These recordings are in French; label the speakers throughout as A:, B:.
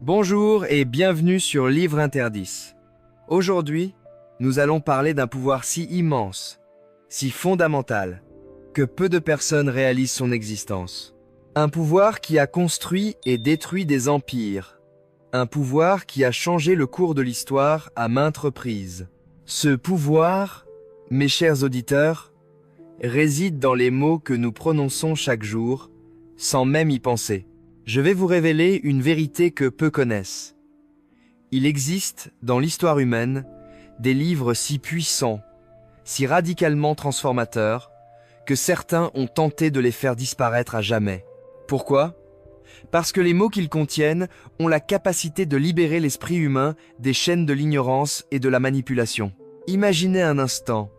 A: Bonjour et bienvenue sur Livre Interdit. Aujourd'hui, nous allons parler d'un pouvoir si immense, si fondamental, que peu de personnes réalisent son existence. Un pouvoir qui a construit et détruit des empires. Un pouvoir qui a changé le cours de l'histoire à maintes reprises. Ce pouvoir, mes chers auditeurs, réside dans les mots que nous prononçons chaque jour, sans même y penser. Je vais vous révéler une vérité que peu connaissent. Il existe, dans l'histoire humaine, des livres si puissants, si radicalement transformateurs, que certains ont tenté de les faire disparaître à jamais. Pourquoi ? Parce que les mots qu'ils contiennent ont la capacité de libérer l'esprit humain des chaînes de l'ignorance et de la manipulation. Imaginez un instant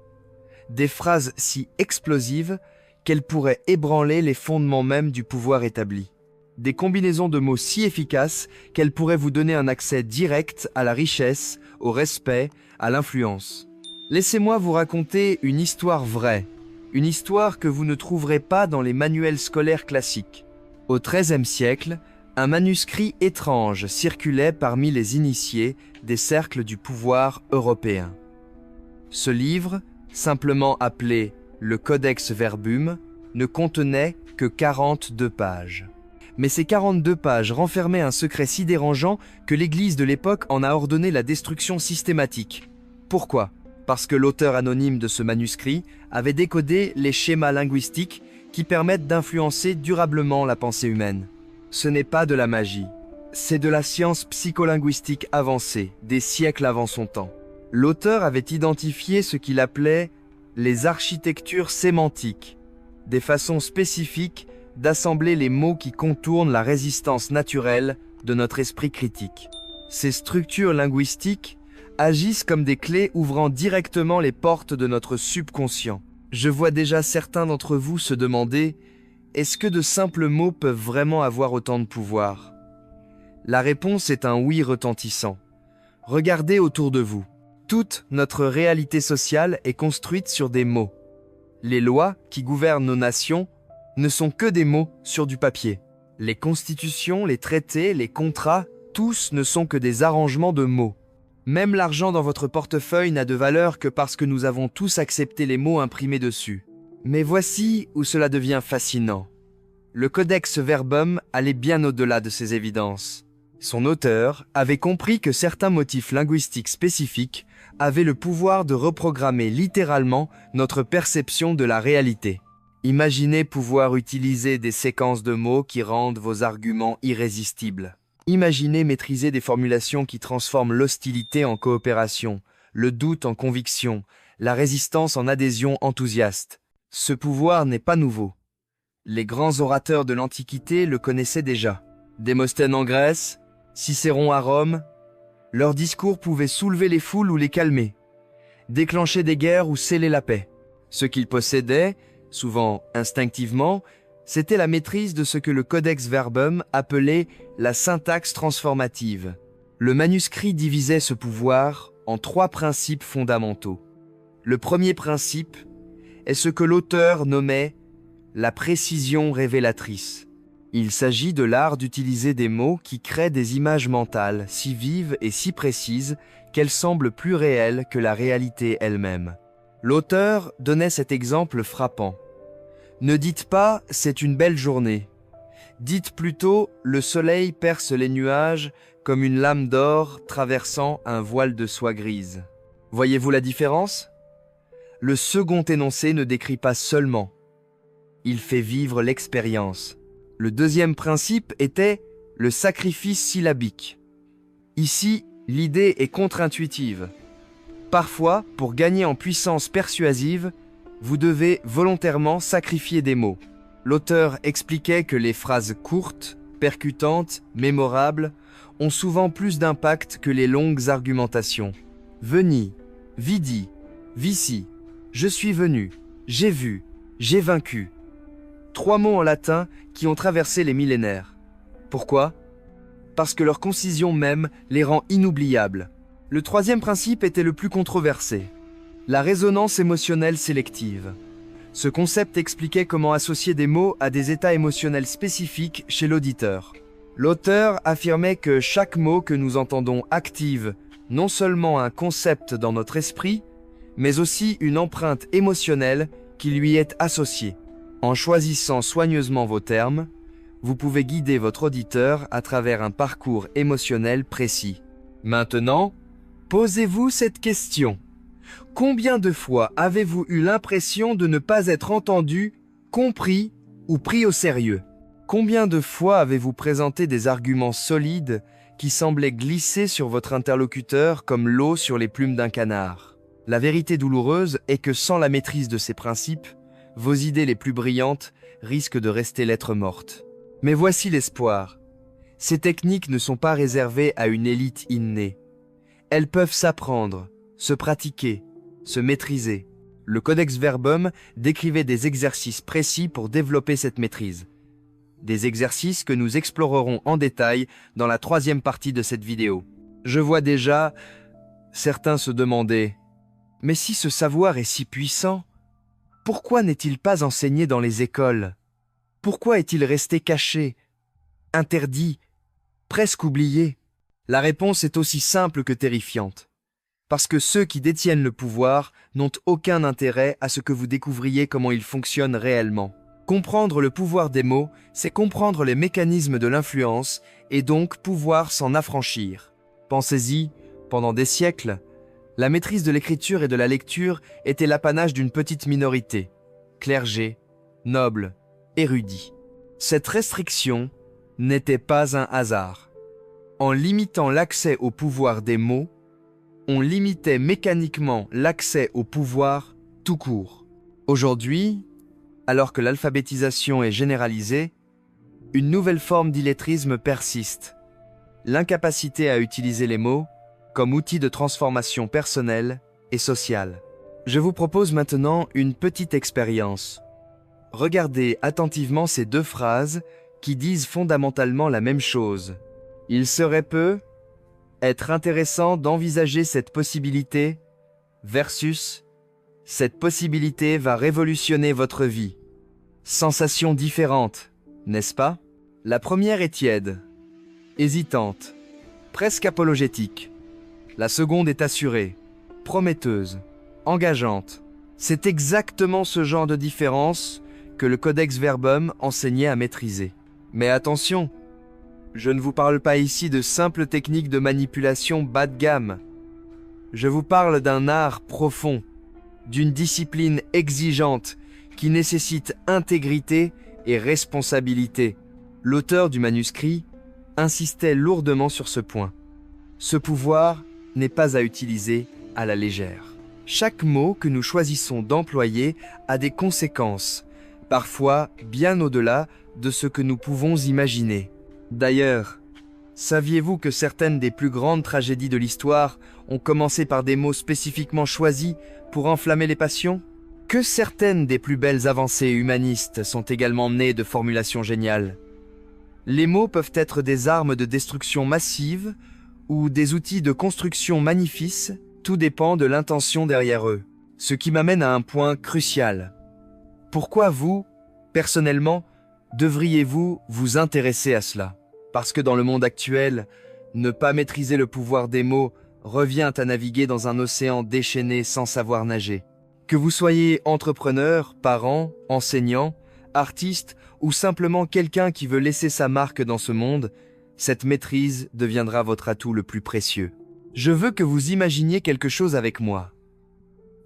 A: des phrases si explosives qu'elles pourraient ébranler les fondements mêmes du pouvoir établi. Des combinaisons de mots si efficaces qu'elles pourraient vous donner un accès direct à la richesse, au respect, à l'influence. Laissez-moi vous raconter une histoire vraie, une histoire que vous ne trouverez pas dans les manuels scolaires classiques. Au XIIIe siècle, un manuscrit étrange circulait parmi les initiés des cercles du pouvoir européen. Ce livre, simplement appelé le Codex Verbum, ne contenait que 42 pages. Mais ces 42 pages renfermaient un secret si dérangeant que l'Église de l'époque en a ordonné la destruction systématique. Pourquoi ? Parce que l'auteur anonyme de ce manuscrit avait décodé les schémas linguistiques qui permettent d'influencer durablement la pensée humaine. Ce n'est pas de la magie, c'est de la science psycholinguistique avancée, des siècles avant son temps. L'auteur avait identifié ce qu'il appelait les architectures sémantiques, des façons spécifiques d'assembler les mots qui contournent la résistance naturelle de notre esprit critique. Ces structures linguistiques agissent comme des clés ouvrant directement les portes de notre subconscient. Je vois déjà certains d'entre vous se demander « Est-ce que de simples mots peuvent vraiment avoir autant de pouvoir ?» La réponse est un oui retentissant. Regardez autour de vous. Toute notre réalité sociale est construite sur des mots. Les lois qui gouvernent nos nations ne sont que des mots sur du papier. Les constitutions, les traités, les contrats, tous ne sont que des arrangements de mots. Même l'argent dans votre portefeuille n'a de valeur que parce que nous avons tous accepté les mots imprimés dessus. Mais voici où cela devient fascinant. Le Codex Verbum allait bien au-delà de ces évidences. Son auteur avait compris que certains motifs linguistiques spécifiques avaient le pouvoir de reprogrammer littéralement notre perception de la réalité. Imaginez pouvoir utiliser des séquences de mots qui rendent vos arguments irrésistibles. Imaginez maîtriser des formulations qui transforment l'hostilité en coopération, le doute en conviction, la résistance en adhésion enthousiaste. Ce pouvoir n'est pas nouveau. Les grands orateurs de l'Antiquité le connaissaient déjà. Démosthène en Grèce, Cicéron à Rome, leurs discours pouvaient soulever les foules ou les calmer, déclencher des guerres ou sceller la paix. Ce qu'ils possédaient, souvent instinctivement, c'était la maîtrise de ce que le Codex Verbum appelait la syntaxe transformative. Le manuscrit divisait ce pouvoir en 3 principes fondamentaux. Le premier principe est ce que l'auteur nommait la précision révélatrice. Il s'agit de l'art d'utiliser des mots qui créent des images mentales si vives et si précises qu'elles semblent plus réelles que la réalité elle-même. L'auteur donnait cet exemple frappant. Ne dites pas « c'est une belle journée ». Dites plutôt « le soleil perce les nuages comme une lame d'or traversant un voile de soie grise ». Voyez-vous la différence ? Le second énoncé ne décrit pas seulement. Il fait vivre l'expérience. Le deuxième principe était le sacrifice syllabique. Ici, l'idée est contre-intuitive. Parfois, pour gagner en puissance persuasive, vous devez volontairement sacrifier des mots. L'auteur expliquait que les phrases courtes, percutantes, mémorables, ont souvent plus d'impact que les longues argumentations. Veni, vidi, vici, je suis venu, j'ai vu, j'ai vaincu. 3 mots en latin qui ont traversé les millénaires. Pourquoi ? Parce que leur concision même les rend inoubliables. Le troisième principe était le plus controversé. La résonance émotionnelle sélective. Ce concept expliquait comment associer des mots à des états émotionnels spécifiques chez l'auditeur. L'auteur affirmait que chaque mot que nous entendons active non seulement un concept dans notre esprit, mais aussi une empreinte émotionnelle qui lui est associée. En choisissant soigneusement vos termes, vous pouvez guider votre auditeur à travers un parcours émotionnel précis. Maintenant, posez-vous cette question. Combien de fois avez-vous eu l'impression de ne pas être entendu, compris ou pris au sérieux? Combien de fois avez-vous présenté des arguments solides qui semblaient glisser sur votre interlocuteur comme l'eau sur les plumes d'un canard? La vérité douloureuse est que sans la maîtrise de ces principes, vos idées les plus brillantes risquent de rester lettres mortes. Mais voici l'espoir. Ces techniques ne sont pas réservées à une élite innée. Elles peuvent s'apprendre, se pratiquer, se maîtriser. Le Codex Verbum décrivait des exercices précis pour développer cette maîtrise. Des exercices que nous explorerons en détail dans la 3e partie de cette vidéo. Je vois déjà certains se demander « Mais si ce savoir est si puissant, pourquoi n'est-il pas enseigné dans les écoles? Pourquoi est-il resté caché, interdit, presque oublié ?» La réponse est aussi simple que terrifiante. Parce que ceux qui détiennent le pouvoir n'ont aucun intérêt à ce que vous découvriez comment il fonctionne réellement. Comprendre le pouvoir des mots, c'est comprendre les mécanismes de l'influence et donc pouvoir s'en affranchir. Pensez-y, pendant des siècles, la maîtrise de l'écriture et de la lecture était l'apanage d'une petite minorité, clergé, noble, érudit. Cette restriction n'était pas un hasard. En limitant l'accès au pouvoir des mots, on limitait mécaniquement l'accès au pouvoir tout court. Aujourd'hui, alors que l'alphabétisation est généralisée, une nouvelle forme d'illettrisme persiste. L'incapacité à utiliser les mots comme outil de transformation personnelle et sociale. Je vous propose maintenant une petite expérience. Regardez attentivement ces 2 phrases qui disent fondamentalement la même chose. Il serait peu être intéressant d'envisager cette possibilité versus cette possibilité va révolutionner votre vie. Sensations différentes, n'est-ce pas? La première est tiède, hésitante, presque apologétique. La seconde est assurée, prometteuse, engageante. C'est exactement ce genre de différence que le Codex Verbum enseignait à maîtriser. Mais attention, je ne vous parle pas ici de simples techniques de manipulation bas de gamme. Je vous parle d'un art profond, d'une discipline exigeante qui nécessite intégrité et responsabilité. L'auteur du manuscrit insistait lourdement sur ce point. Ce pouvoir n'est pas à utiliser à la légère. Chaque mot que nous choisissons d'employer a des conséquences, parfois bien au-delà de ce que nous pouvons imaginer. D'ailleurs, saviez-vous que certaines des plus grandes tragédies de l'histoire ont commencé par des mots spécifiquement choisis pour enflammer les passions? Que certaines des plus belles avancées humanistes sont également nées de formulations géniales. Les mots peuvent être des armes de destruction massive ou des outils de construction magnifiques, tout dépend de l'intention derrière eux. Ce qui m'amène à un point crucial. Pourquoi vous, personnellement, devriez-vous vous intéresser à cela? Parce que dans le monde actuel, ne pas maîtriser le pouvoir des mots revient à naviguer dans un océan déchaîné sans savoir nager. Que vous soyez entrepreneur, parent, enseignant, artiste ou simplement quelqu'un qui veut laisser sa marque dans ce monde, cette maîtrise deviendra votre atout le plus précieux. Je veux que vous imaginiez quelque chose avec moi.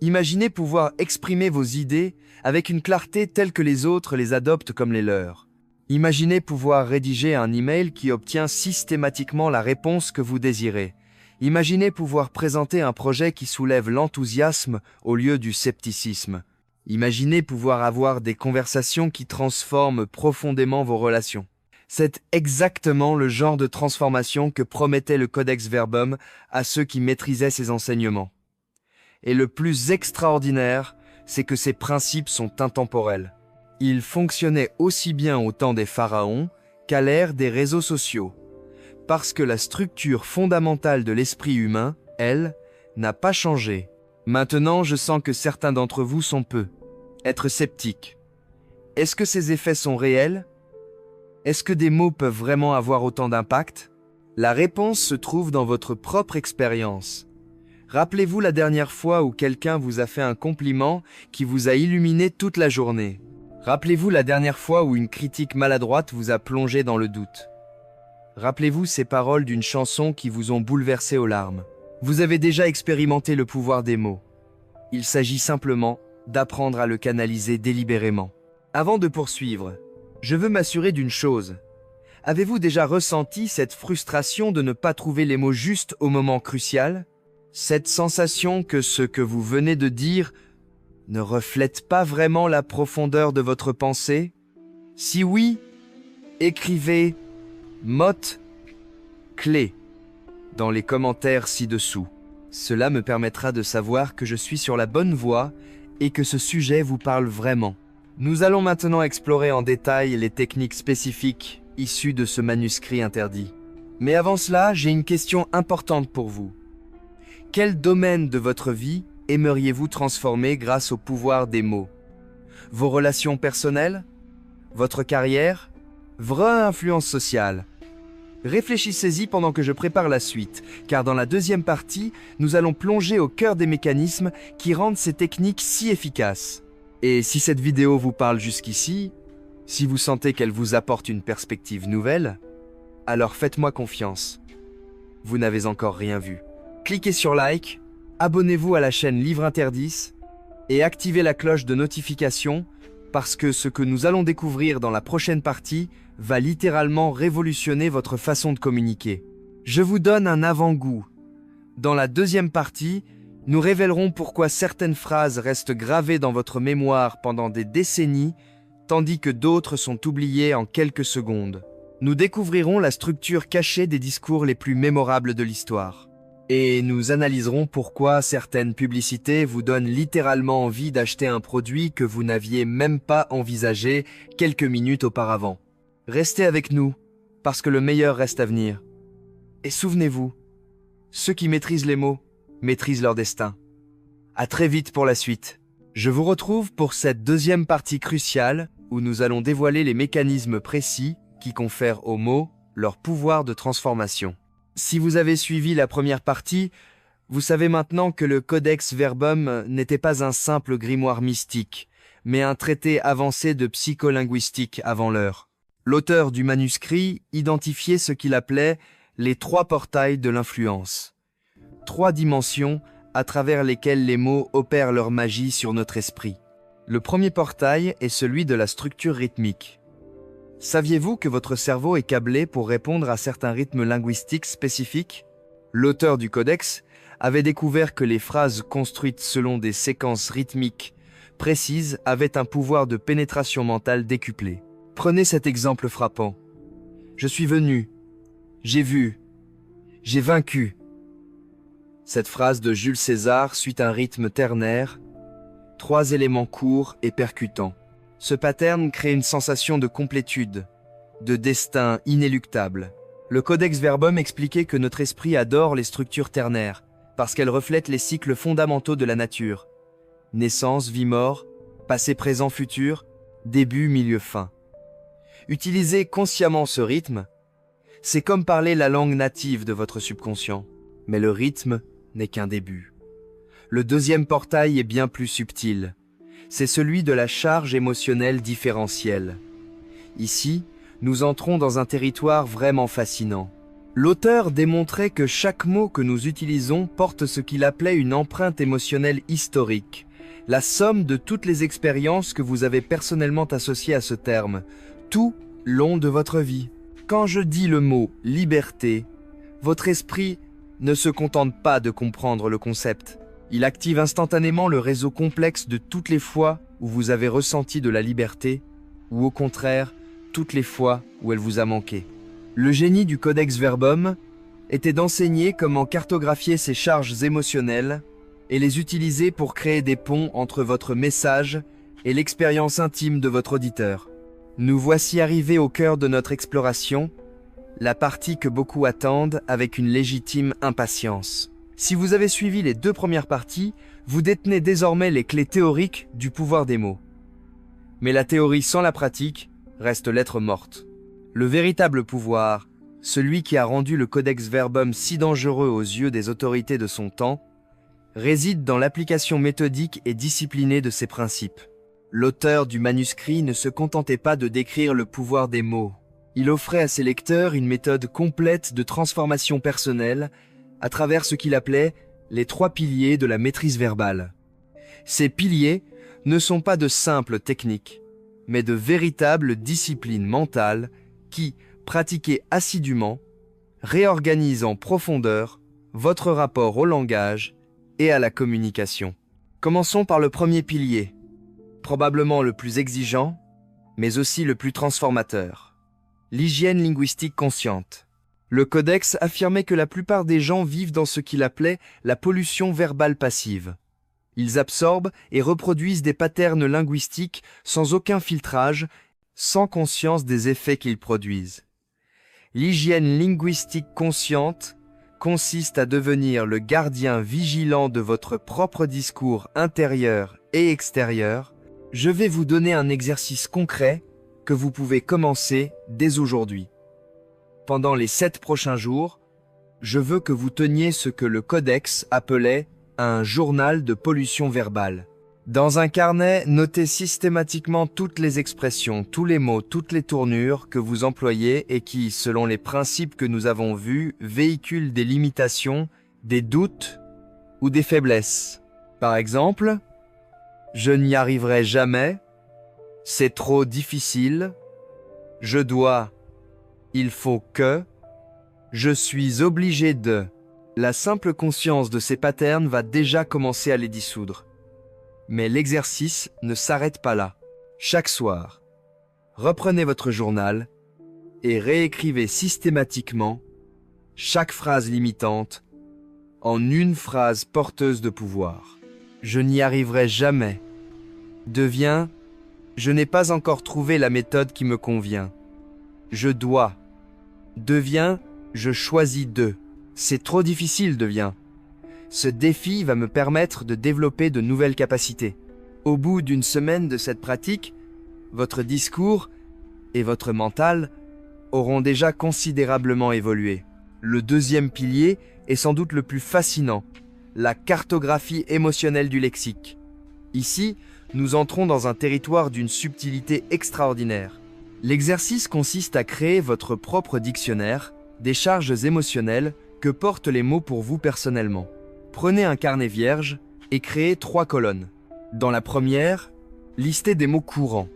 A: Imaginez pouvoir exprimer vos idées avec une clarté telle que les autres les adoptent comme les leurs. Imaginez pouvoir rédiger un email qui obtient systématiquement la réponse que vous désirez. Imaginez pouvoir présenter un projet qui soulève l'enthousiasme au lieu du scepticisme. Imaginez pouvoir avoir des conversations qui transforment profondément vos relations. C'est exactement le genre de transformation que promettait le Codex Verbum à ceux qui maîtrisaient ses enseignements. Et le plus extraordinaire, c'est que ces principes sont intemporels. Ils fonctionnaient aussi bien au temps des pharaons qu'à l'ère des réseaux sociaux. Parce que la structure fondamentale de l'esprit humain, elle, n'a pas changé. Maintenant, je sens que certains d'entre vous sont être sceptiques. Est-ce que ces effets sont réels? Est-ce que des mots peuvent vraiment avoir autant d'impact? La réponse se trouve dans votre propre expérience. Rappelez-vous la dernière fois où quelqu'un vous a fait un compliment qui vous a illuminé toute la journée. Rappelez-vous la dernière fois où une critique maladroite vous a plongé dans le doute. Rappelez-vous ces paroles d'une chanson qui vous ont bouleversé aux larmes. Vous avez déjà expérimenté le pouvoir des mots. Il s'agit simplement d'apprendre à le canaliser délibérément. Avant de poursuivre, je veux m'assurer d'une chose. Avez-vous déjà ressenti cette frustration de ne pas trouver les mots justes au moment crucial? Cette sensation que ce que vous venez de dire ne reflète pas vraiment la profondeur de votre pensée? Si oui, écrivez mots clés dans les commentaires ci-dessous. Cela me permettra de savoir que je suis sur la bonne voie et que ce sujet vous parle vraiment. Nous allons maintenant explorer en détail les techniques spécifiques issues de ce manuscrit interdit. Mais avant cela, j'ai une question importante pour vous. Quel domaine de votre vie aimeriez-vous transformer grâce au pouvoir des mots? Vos relations personnelles? Votre carrière? Vraie influence sociale? Réfléchissez-y pendant que je prépare la suite, car dans la deuxième partie, nous allons plonger au cœur des mécanismes qui rendent ces techniques si efficaces. Et si cette vidéo vous parle jusqu'ici, si vous sentez qu'elle vous apporte une perspective nouvelle, alors faites-moi confiance. Vous n'avez encore rien vu. Cliquez sur like, abonnez-vous à la chaîne Livre Interdit et activez la cloche de notification parce que ce que nous allons découvrir dans la prochaine partie va littéralement révolutionner votre façon de communiquer. Je vous donne un avant-goût. Dans la deuxième partie, nous révélerons pourquoi certaines phrases restent gravées dans votre mémoire pendant des décennies, tandis que d'autres sont oubliées en quelques secondes. Nous découvrirons la structure cachée des discours les plus mémorables de l'histoire. Et nous analyserons pourquoi certaines publicités vous donnent littéralement envie d'acheter un produit que vous n'aviez même pas envisagé quelques minutes auparavant. Restez avec nous, parce que le meilleur reste à venir. Et souvenez-vous, ceux qui maîtrisent les mots maîtrisent leur destin. À très vite pour la suite. Je vous retrouve pour cette deuxième partie cruciale où nous allons dévoiler les mécanismes précis qui confèrent aux mots leur pouvoir de transformation. Si vous avez suivi la première partie, vous savez maintenant que le Codex Verbum n'était pas un simple grimoire mystique, mais un traité avancé de psycholinguistique avant l'heure. L'auteur du manuscrit identifiait ce qu'il appelait les 3 portails de l'influence. 3 dimensions à travers lesquelles les mots opèrent leur magie sur notre esprit. Le premier portail est celui de la structure rythmique. Saviez-vous que votre cerveau est câblé pour répondre à certains rythmes linguistiques spécifiques? L'auteur du codex avait découvert que les phrases construites selon des séquences rythmiques précises avaient un pouvoir de pénétration mentale décuplé. Prenez cet exemple frappant. Je suis venu, j'ai vu, j'ai vaincu. Cette phrase de Jules César suit un rythme ternaire, 3 éléments courts et percutants. Ce pattern crée une sensation de complétude, de destin inéluctable. Le Codex Verbum expliquait que notre esprit adore les structures ternaires, parce qu'elles reflètent les cycles fondamentaux de la nature. Naissance, vie, mort, passé, présent, futur, début, milieu, fin. Utiliser consciemment ce rythme, c'est comme parler la langue native de votre subconscient. Mais le rythme n'est qu'un début. Le deuxième portail est bien plus subtil. C'est celui de la charge émotionnelle différentielle. Ici, nous entrons dans un territoire vraiment fascinant. L'auteur démontrait que chaque mot que nous utilisons porte ce qu'il appelait une empreinte émotionnelle historique, la somme de toutes les expériences que vous avez personnellement associées à ce terme, tout long de votre vie. Quand je dis le mot « liberté », votre esprit ne se contente pas de comprendre le concept. Il active instantanément le réseau complexe de toutes les fois où vous avez ressenti de la liberté, ou au contraire, toutes les fois où elle vous a manqué. Le génie du Codex Verbum était d'enseigner comment cartographier ces charges émotionnelles et les utiliser pour créer des ponts entre votre message et l'expérience intime de votre auditeur. Nous voici arrivés au cœur de notre exploration, la partie que beaucoup attendent avec une légitime impatience. Si vous avez suivi les 2 premières parties, vous détenez désormais les clés théoriques du pouvoir des mots. Mais la théorie sans la pratique reste lettre morte. Le véritable pouvoir, celui qui a rendu le Codex Verbum si dangereux aux yeux des autorités de son temps, réside dans l'application méthodique et disciplinée de ses principes. L'auteur du manuscrit ne se contentait pas de décrire le pouvoir des mots. Il offrait à ses lecteurs une méthode complète de transformation personnelle à travers ce qu'il appelait les 3 piliers de la maîtrise verbale. Ces piliers ne sont pas de simples techniques, mais de véritables disciplines mentales qui, pratiquées assidûment, réorganisent en profondeur votre rapport au langage et à la communication. Commençons par le premier pilier, probablement le plus exigeant, mais aussi le plus transformateur. L'hygiène linguistique consciente. Le Codex affirmait que la plupart des gens vivent dans ce qu'il appelait la pollution verbale passive. Ils absorbent et reproduisent des patterns linguistiques sans aucun filtrage, sans conscience des effets qu'ils produisent. L'hygiène linguistique consciente consiste à devenir le gardien vigilant de votre propre discours intérieur et extérieur. Je vais vous donner un exercice concret que vous pouvez commencer dès aujourd'hui. Pendant les 7 prochains jours, je veux que vous teniez ce que le Codex appelait un journal de pollution verbale. Dans un carnet, notez systématiquement toutes les expressions, tous les mots, toutes les tournures que vous employez et qui, selon les principes que nous avons vus, véhiculent des limitations, des doutes ou des faiblesses. Par exemple, « Je n'y arriverai jamais »,« C'est trop difficile »,« Je dois »,« Il faut que »,« Je suis obligé de ». La simple conscience de ces patterns va déjà commencer à les dissoudre. Mais l'exercice ne s'arrête pas là. Chaque soir, reprenez votre journal et réécrivez systématiquement chaque phrase limitante en une phrase porteuse de pouvoir. Je n'y arriverai jamais devient je n'ai pas encore trouvé la méthode qui me convient. Je dois devient je choisis de. C'est trop difficile devient. Ce défi va me permettre de développer de nouvelles capacités. Au bout d'une semaine de cette pratique, votre discours et votre mental auront déjà considérablement évolué. Le deuxième pilier est sans doute le plus fascinant, la cartographie émotionnelle du lexique. Ici, nous entrons dans un territoire d'une subtilité extraordinaire. L'exercice consiste à créer votre propre dictionnaire des charges émotionnelles que portent les mots pour vous personnellement. Prenez un carnet vierge et créez 3 colonnes. Dans la première, listez des mots courants.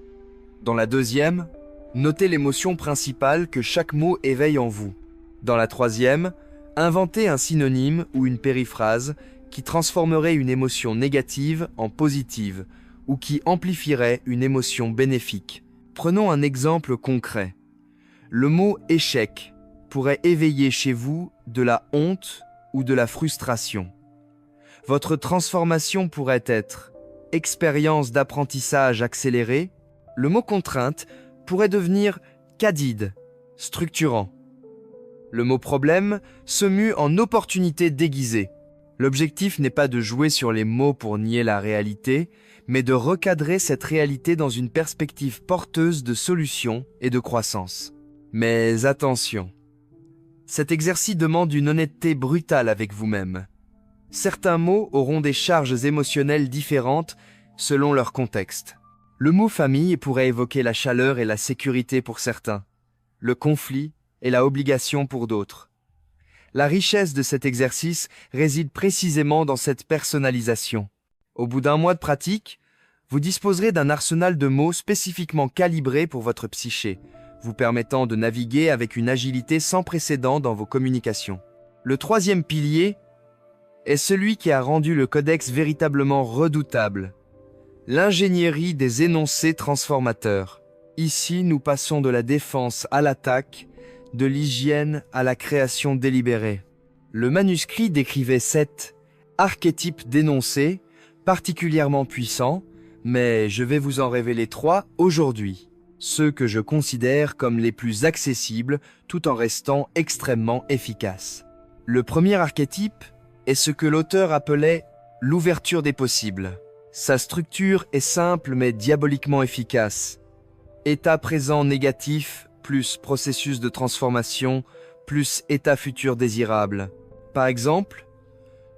A: Dans la deuxième, notez l'émotion principale que chaque mot éveille en vous. Dans la troisième, inventez un synonyme ou une périphrase qui transformerait une émotion négative en positive ou qui amplifierait une émotion bénéfique. Prenons un exemple concret. Le mot « échec » pourrait éveiller chez vous de la honte ou de la frustration. Votre transformation pourrait être expérience d'apprentissage accélérée. Le mot contrainte pourrait devenir cadide, structurant. Le mot problème se mue en opportunité déguisée. L'objectif n'est pas de jouer sur les mots pour nier la réalité, mais de recadrer cette réalité dans une perspective porteuse de solutions et de croissance. Mais attention! Cet exercice demande une honnêteté brutale avec vous-même. Certains mots auront des charges émotionnelles différentes selon leur contexte. Le mot famille pourrait évoquer la chaleur et la sécurité pour certains, le conflit et la obligation pour d'autres. La richesse de cet exercice réside précisément dans cette personnalisation. Au bout d'un mois de pratique, vous disposerez d'un arsenal de mots spécifiquement calibré pour votre psyché, vous permettant de naviguer avec une agilité sans précédent dans vos communications. Le troisième pilier est celui qui a rendu le Codex véritablement redoutable, l'ingénierie des énoncés transformateurs. Ici, nous passons de la défense à l'attaque, de l'hygiène à la création délibérée. Le manuscrit décrivait 7 archétypes d'énoncés particulièrement puissants, mais je vais vous en révéler 3 aujourd'hui. Ceux que je considère comme les plus accessibles tout en restant extrêmement efficaces. Le premier archétype est ce que l'auteur appelait l'ouverture des possibles. Sa structure est simple mais diaboliquement efficace. État présent négatif, plus processus de transformation, plus état futur désirable. Par exemple,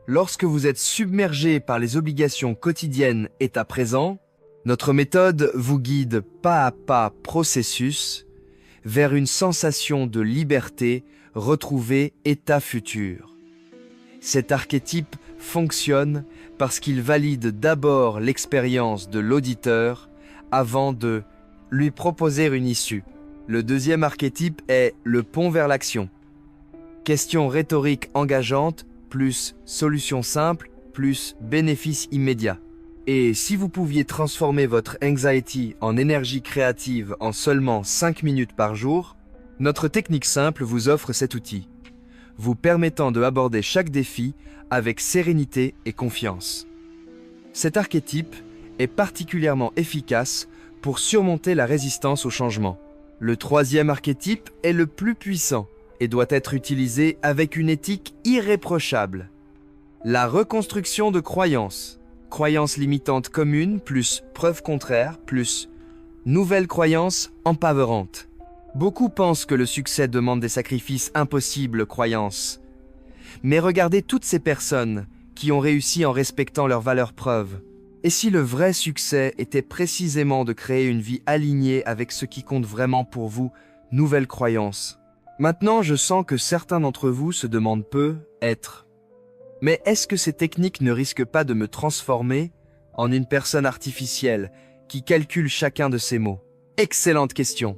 A: lorsque vous êtes submergé par les obligations quotidiennes état présent, notre méthode vous guide pas à pas processus vers une sensation de liberté retrouvée état futur. Cet archétype fonctionne parce qu'il valide d'abord l'expérience de l'auditeur avant de lui proposer une issue. Le deuxième archétype est le pont vers l'action. Question rhétorique engageante, plus solution simple, plus bénéfice immédiat. Et si vous pouviez transformer votre anxiety en énergie créative en seulement 5 minutes par jour, notre technique simple vous offre cet outil, vous permettant de aborder chaque défi avec sérénité et confiance. Cet archétype est particulièrement efficace pour surmonter la résistance au changement. Le troisième archétype est le plus puissant et doit être utilisé avec une éthique irréprochable. La reconstruction de croyances. Croyances limitantes communes plus preuves contraires plus nouvelles croyances empowernantes. Beaucoup pensent que le succès demande des sacrifices impossibles, croyances. Mais regardez toutes ces personnes qui ont réussi en respectant leurs valeurs preuves. Et si le vrai succès était précisément de créer une vie alignée avec ce qui compte vraiment pour vous, nouvelles croyances. Maintenant, je sens que certains d'entre vous se demandent être. Mais est-ce que ces techniques ne risquent pas de me transformer en une personne artificielle qui calcule chacun de ces mots? Excellente question.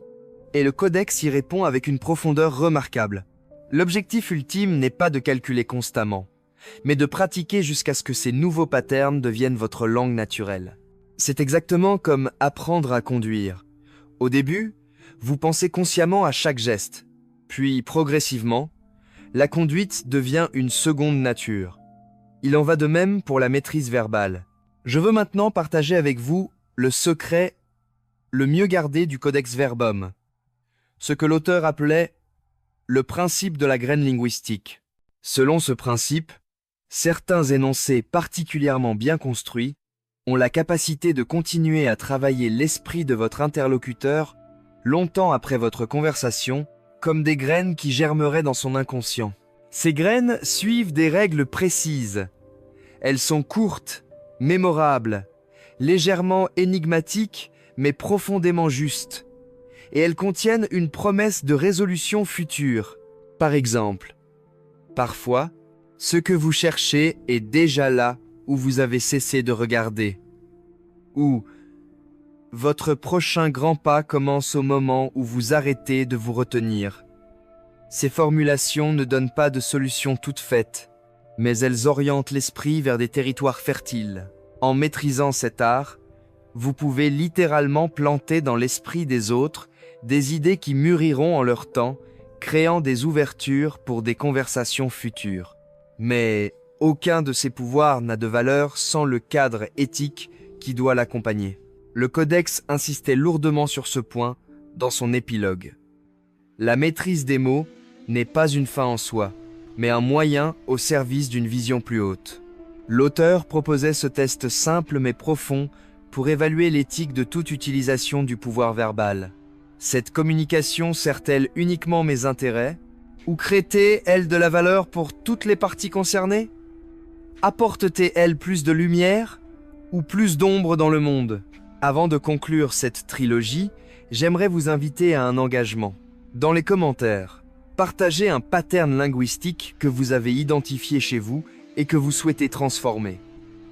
A: Et le codex y répond avec une profondeur remarquable. L'objectif ultime n'est pas de calculer constamment, mais de pratiquer jusqu'à ce que ces nouveaux patterns deviennent votre langue naturelle. C'est exactement comme apprendre à conduire. Au début, vous pensez consciemment à chaque geste, puis progressivement, la conduite devient une seconde nature. Il en va de même pour la maîtrise verbale. Je veux maintenant partager avec vous le secret le mieux gardé du Codex Verbum, ce que l'auteur appelait le principe de la graine linguistique. Selon ce principe, certains énoncés particulièrement bien construits ont la capacité de continuer à travailler l'esprit de votre interlocuteur longtemps après votre conversation, comme des graines qui germeraient dans son inconscient. Ces graines suivent des règles précises. Elles sont courtes, mémorables, légèrement énigmatiques, mais profondément justes. Et elles contiennent une promesse de résolution future. Par exemple, parfois, ce que vous cherchez est déjà là où vous avez cessé de regarder. Ou votre prochain grand pas commence au moment où vous arrêtez de vous retenir. Ces formulations ne donnent pas de solution toute faite, mais elles orientent l'esprit vers des territoires fertiles. En maîtrisant cet art, vous pouvez littéralement planter dans l'esprit des autres des idées qui mûriront en leur temps, créant des ouvertures pour des conversations futures. Mais aucun de ces pouvoirs n'a de valeur sans le cadre éthique qui doit l'accompagner. Le Codex insistait lourdement sur ce point dans son épilogue. La maîtrise des mots n'est pas une fin en soi, mais un moyen au service d'une vision plus haute. L'auteur proposait ce test simple mais profond pour évaluer l'éthique de toute utilisation du pouvoir verbal. Cette communication sert-elle uniquement mes intérêts, ou crée-t-elle de la valeur pour toutes les parties concernées? Apporte-t-elle plus de lumière ou plus d'ombre dans le monde? Avant de conclure cette trilogie, j'aimerais vous inviter à un engagement. Dans les commentaires, partagez un pattern linguistique que vous avez identifié chez vous et que vous souhaitez transformer.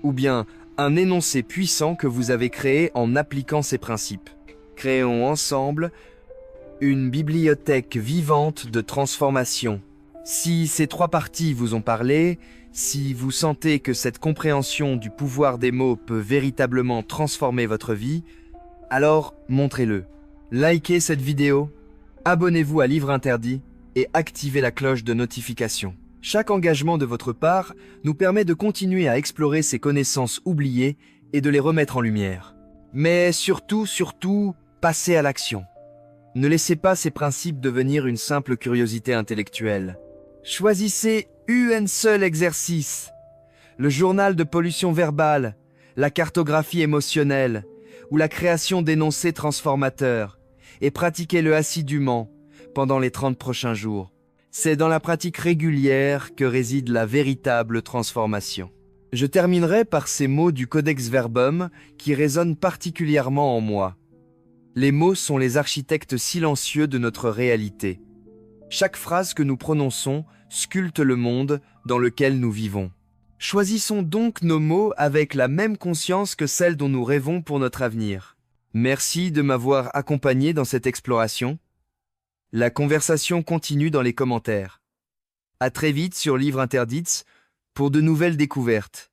A: Ou bien un énoncé puissant que vous avez créé en appliquant ces principes. Créons ensemble une bibliothèque vivante de transformation. Si ces trois parties vous ont parlé, si vous sentez que cette compréhension du pouvoir des mots peut véritablement transformer votre vie, alors montrez-le. Likez cette vidéo, abonnez-vous à Livre Interdit et activez la cloche de notification. Chaque engagement de votre part nous permet de continuer à explorer ces connaissances oubliées et de les remettre en lumière. Mais surtout, passez à l'action. Ne laissez pas ces principes devenir une simple curiosité intellectuelle. Choisissez un seul exercice. Le journal de pollution verbale, la cartographie émotionnelle ou la création d'énoncés transformateurs. et pratiquez-le assidûment pendant les 30 prochains jours. C'est dans la pratique régulière que réside la véritable transformation. Je terminerai par ces mots du Codex Verbum qui résonnent particulièrement en moi. Les mots sont les architectes silencieux de notre réalité. Chaque phrase que nous prononçons sculpte le monde dans lequel nous vivons. Choisissons donc nos mots avec la même conscience que celle dont nous rêvons pour notre avenir. Merci de m'avoir accompagné dans cette exploration. La conversation continue dans les commentaires. À très vite sur Livres Interdits pour de nouvelles découvertes.